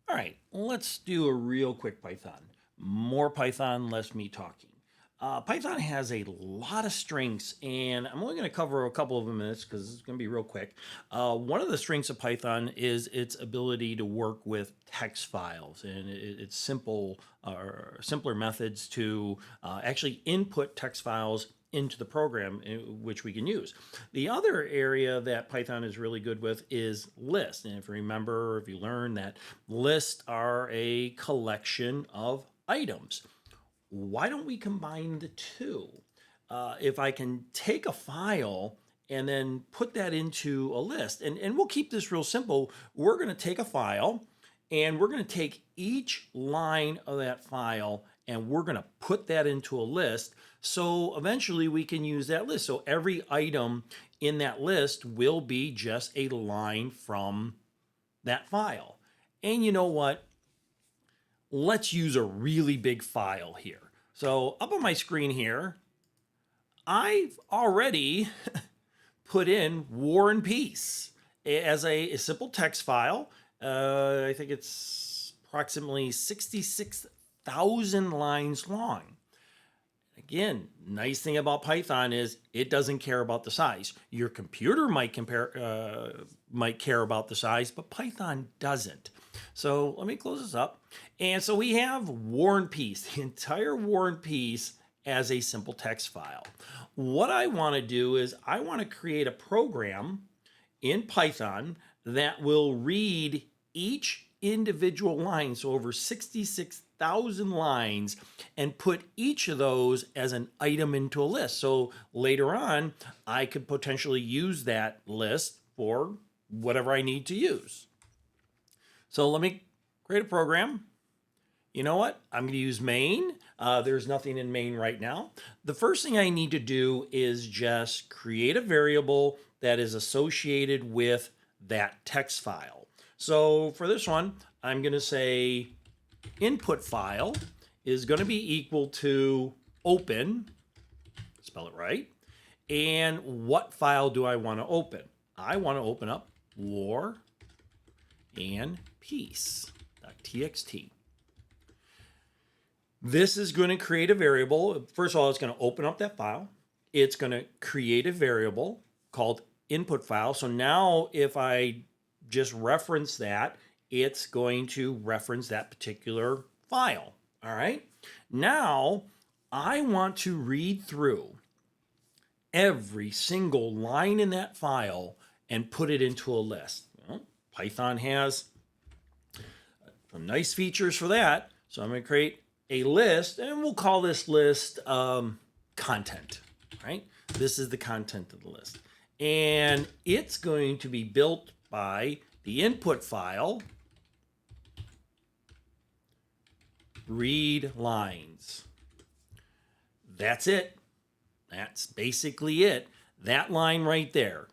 All right, let's do a real quick Python. More Python, less me talking. Python has a lot of strengths, and I'm only going to cover a couple of them in this because it's going to be real quick. One of the strengths of Python is its ability to work with text files, and it's simpler methods to actually input text files into the program which we can use. The other area that Python is really good with is lists. And if you remember, or if you learn that lists are a collection of items. Why don't we combine the two? If I can take a file and then put that into a list, and we'll keep this real simple. We're going to take a file and we're going to take each line of that file and we're going to put that into a list. So eventually we can use that list. So every item in that list will be just a line from that file. And you know what? Let's use a really big file here. So up on my screen here, I've already put in War and Peace as a simple text file. I think it's approximately 66,000 lines long. Again, nice thing about Python is it doesn't care about the size. Your computer might care about the size, but Python doesn't. So let me close this up. And so we have War and Peace, the entire War and Peace as a simple text file. What I want to do is I want to create a program in Python that will read each individual line, so over 66,000 lines, and put each of those as an item into a list. So later on, I could potentially use that list for whatever I need to use. So let me create a program. You know what? I'm going to use main. There's nothing in main right now. The first thing I need to do is just create a variable that is associated with that text file. So for this one, I'm going to say input file is going to be equal to open, spell it right. And what file do I want to open? I want to open up war and peace.txt. This is going to create a variable. First of all, it's going to open up that file. It's going to create a variable called input file. So now if I just reference that, it's going to reference that particular file. All right. Now I want to read through every single line in that file and put it into a list. Well, Python has some nice features for that. So I'm going to create a list, and we'll call this list content, right? This is the content of the list. And it's going to be built by the input file, readlines. That's it. That's basically it. That line right there.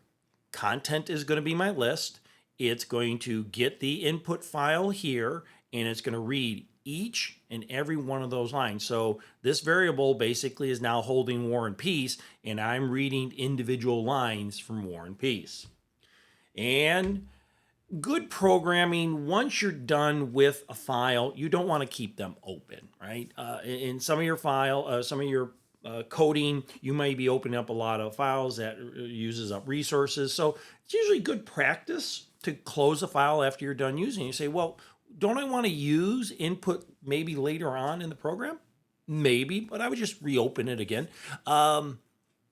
Content is going to be my list. It's going to get the input file here, and it's going to read each and every one of those lines. So this variable basically is now holding War and Peace, and I'm reading individual lines from War and Peace. And good programming, once you're done with a file, you don't want to keep them open, right? In some of your coding, you might be opening up a lot of files that uses up resources. So it's usually good practice to close a file after you're done using it. You say, well, don't I want to use input maybe later on in the program? Maybe, but I would just reopen it again.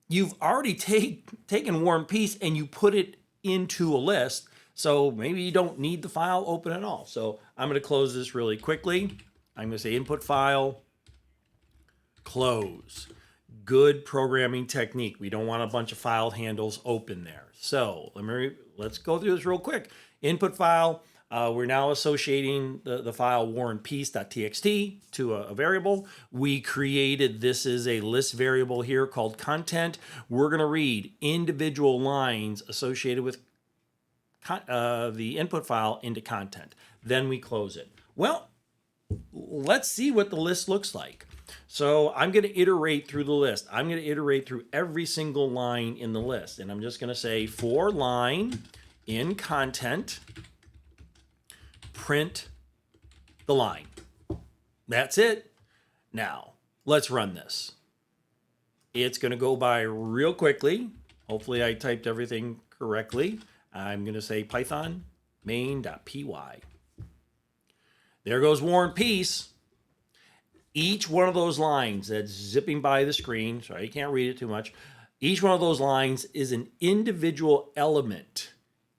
You've already taken War and Peace and you put it into a list. So maybe you don't need the file open at all. So I'm going to close this really quickly. I'm going to say input file, close. Good programming technique. We don't want a bunch of file handles open there. So let's go through this real quick. Input file. We're now associating the file warandpeace.txt to a variable. We created this is a list variable here called content. We're going to read individual lines associated with the input file into content. Then we close it. Well, let's see what the list looks like. So I'm going to iterate through the list. I'm going to iterate through every single line in the list. And I'm just going to say for line in content, print the line. That's it. Now, let's run this. It's going to go by real quickly. Hopefully I typed everything correctly. I'm going to say Python main.py. There goes War and Peace. Each one of those lines that's zipping by the screen, so you can't read it too much, each one of those lines is an individual element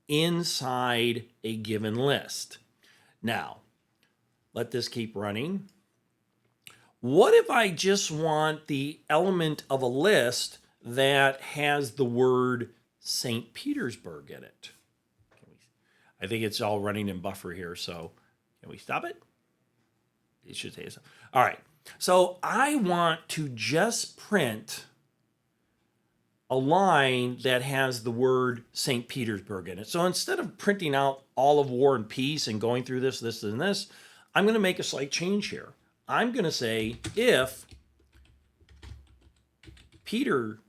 inside a given list. Now, let this keep running. What if I just want the element of a list that has the word St. Petersburg in it? I think it's all running in buffer here, so can we stop it? It should say so. All right, so I want to just print a line that has the word St. Petersburg in it. So instead of printing out all of War and Peace and going through this, and this, I'm going to make a slight change here. I'm going to say if Petersburg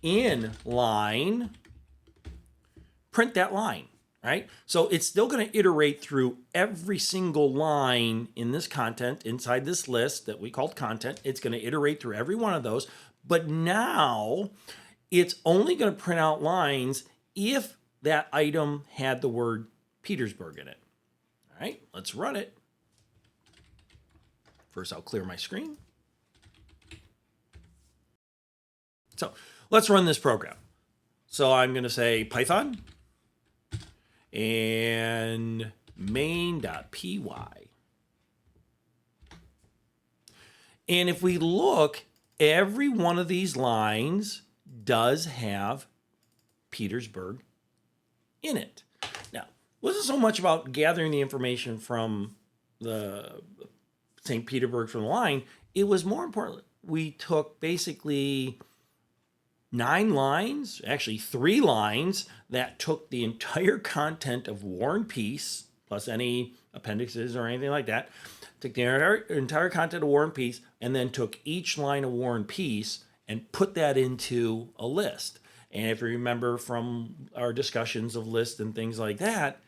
in line, print that line, right? So it's still going to iterate through every single line in this content, inside this list that we called content. It's going to iterate through every one of those. But now it's only going to print out lines if that item had the word Petersburg in it. All right, let's run it. First, I'll clear my screen. So let's run this program. So I'm going to say Python and main.py. And if we look, every one of these lines does have Petersburg in it. Now, it wasn't so much about gathering the information from the St. Petersburg from the line. It was more important. We took basically 9 lines, actually 3 lines, that took the entire content of War and Peace, plus any appendixes or anything like that, took the entire content of War and Peace, and then took each line of War and Peace and put that into a list. And if you remember from our discussions of lists and things like that,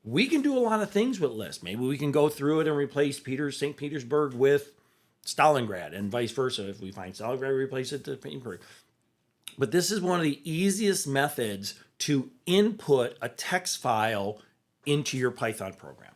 we can do a lot of things with lists. Maybe we can go through it and replace St. Petersburg with Stalingrad and vice versa. If we find Stalingrad, replace it to Petersburg. But this is one of the easiest methods to input a text file into your Python program.